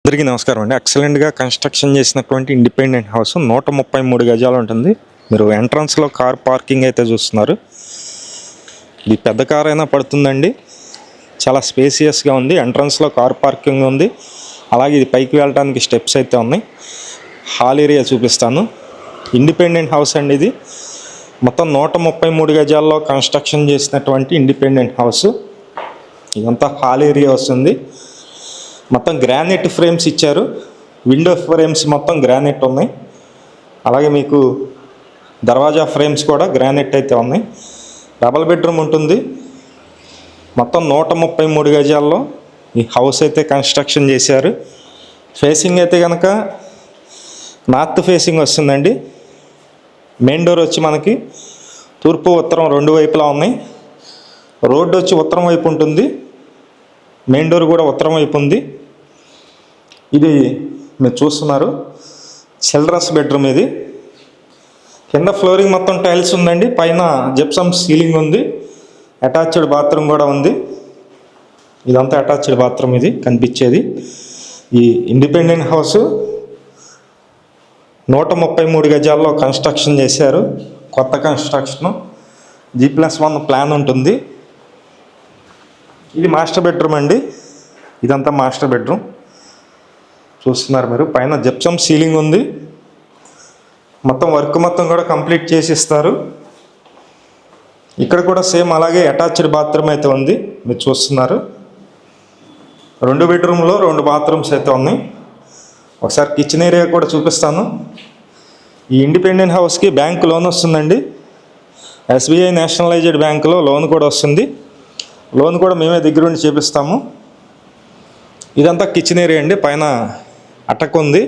అందరికీ నమస్కారం అండి. ఎక్సలెంట్గా కన్స్ట్రక్షన్ చేసినటువంటి ఇండిపెండెంట్ హౌస్ 133 గజాలు ఉంటుంది. మీరు ఎంట్రన్స్లో కార్ పార్కింగ్ అయితే చూస్తున్నారు. ఇది పెద్ద కార్ అయినా పడుతుందండి. చాలా స్పేసియస్గా ఉంది. ఎంట్రన్స్లో కార్ పార్కింగ్ ఉంది. అలాగే ఇది పైకి వెళ్ళడానికి స్టెప్స్ అయితే ఉన్నాయి. హాల్ ఏరియా చూపిస్తాను. ఇండిపెండెంట్ హౌస్ అండి. ఇది మొత్తం 133 గజాల్లో కన్స్ట్రక్షన్ చేసినటువంటి ఇండిపెండెంట్ హౌస్. ఇదంతా హాల్ ఏరియా వస్తుంది. మొత్తం గ్రానైట్ ఫ్రేమ్స్ ఇచ్చారు. విండో ఫ్రేమ్స్ మొత్తం గ్రానైట్ ఉన్నాయి. అలాగే మీకు దర్వాజా ఫ్రేమ్స్ కూడా గ్రానైట్ అయితే ఉన్నాయి. డబల్ బెడ్రూమ్ ఉంటుంది. మొత్తం 133 గజాల్లో ఈ హౌస్ అయితే కన్స్ట్రక్షన్ చేశారు. ఫేసింగ్ అయితే కనుక నార్త్ ఫేసింగ్ వస్తుందండి. మెయిన్ డోర్ వచ్చి మనకి తూర్పు ఉత్తరం రెండు వైపులా ఉన్నాయి. రోడ్డు వచ్చి ఉత్తరం వైపు ఉంటుంది. మెయిన్ డోర్ కూడా ఉత్తరం వైపు ఉంది. ఇది మీరు చూస్తున్నారు చిల్డ్రన్స్ బెడ్రూమ్. ఇది కింద ఫ్లోరింగ్ మొత్తం టైల్స్ ఉందండి. పైన జిప్సమ్ సీలింగ్ ఉంది. అటాచ్డ్ బాత్రూమ్ కూడా ఉంది. ఇదంతా అటాచ్డ్ బాత్రూమ్ ఇది కనిపించేది. ఈ ఇండిపెండెంట్ హౌస్ 133 గజాల్లో కన్స్ట్రక్షన్ చేశారు. కొత్త కన్స్ట్రక్షన్ G+1 ప్లాన్ ఉంటుంది. ఇది మాస్టర్ బెడ్రూమ్ అండి. ఇదంతా మాస్టర్ బెడ్రూమ్ చూస్తున్నారు మీరు. పైన జిప్సమ్ సీలింగ్ ఉంది. మొత్తం వర్క్ మొత్తం కూడా కంప్లీట్ చేసి ఇస్తారు. ఇక్కడ కూడా సేమ్ అలాగే అటాచ్డ్ బాత్రూమ్ అయితే ఉంది. మీరు చూస్తున్నారు. 2 బెడ్రూమ్లో 2 బాత్రూమ్స్ అయితే ఉన్నాయి. ఒకసారి కిచెన్ ఏరియా కూడా చూపిస్తాను. ఈ ఇండిపెండెంట్ హౌస్కి బ్యాంక్ లోన్ వస్తుందండి. SBI నేషనలైజ్డ్ బ్యాంకులో లోన్ కూడా వస్తుంది. లోన్ కూడా మేమే దగ్గరుండి చేపిస్తాము. ఇదంతా కిచెన్ ఏరియా అండి. పైన అటక్ ఉంది.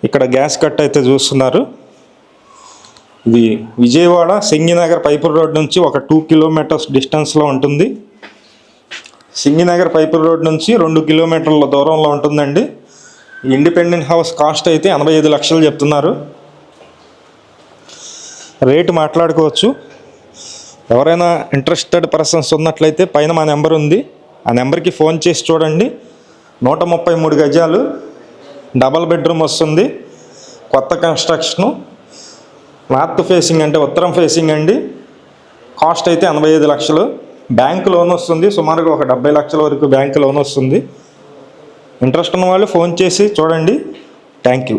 ఇక్కడ గ్యాస్ కట్ అయితే చూస్తున్నారు. ఇది విజయవాడ సింగినగర్ పైపుల్ రోడ్ నుంచి ఒక 2 కిలోమీటర్స్ డిస్టెన్స్లో ఉంటుంది. సింగినగర్ పైపుల్ రోడ్ నుంచి 2 కిలోమీటర్ల దూరంలో ఉంటుందండి. ఈ ఇండిపెండెంట్ హౌస్ కాస్ట్ అయితే 85 లక్షలు చెప్తున్నారు. రేటు మాట్లాడుకోవచ్చు. ఎవరైనా ఇంట్రెస్టెడ్ పర్సన్స్ ఉన్నట్లయితే పైన మా నెంబర్ ఉంది. ఆ నెంబర్కి ఫోన్ చేసి చూడండి. 133 గజాలు డబల్ బెడ్రూమ్ వస్తుంది. కొత్త కన్స్ట్రక్షను. నార్త్ ఫేసింగ్ అంటే ఉత్తరం ఫేసింగ్ అండి. కాస్ట్ అయితే 85 లక్షలు. బ్యాంక్ లోన్ వస్తుంది. సుమారుగా ఒక 70 లక్షల వరకు బ్యాంక్ లోన్ వస్తుంది. ఇంట్రెస్ట్ ఉన్న వాళ్ళు ఫోన్ చేసి చూడండి. Thank you.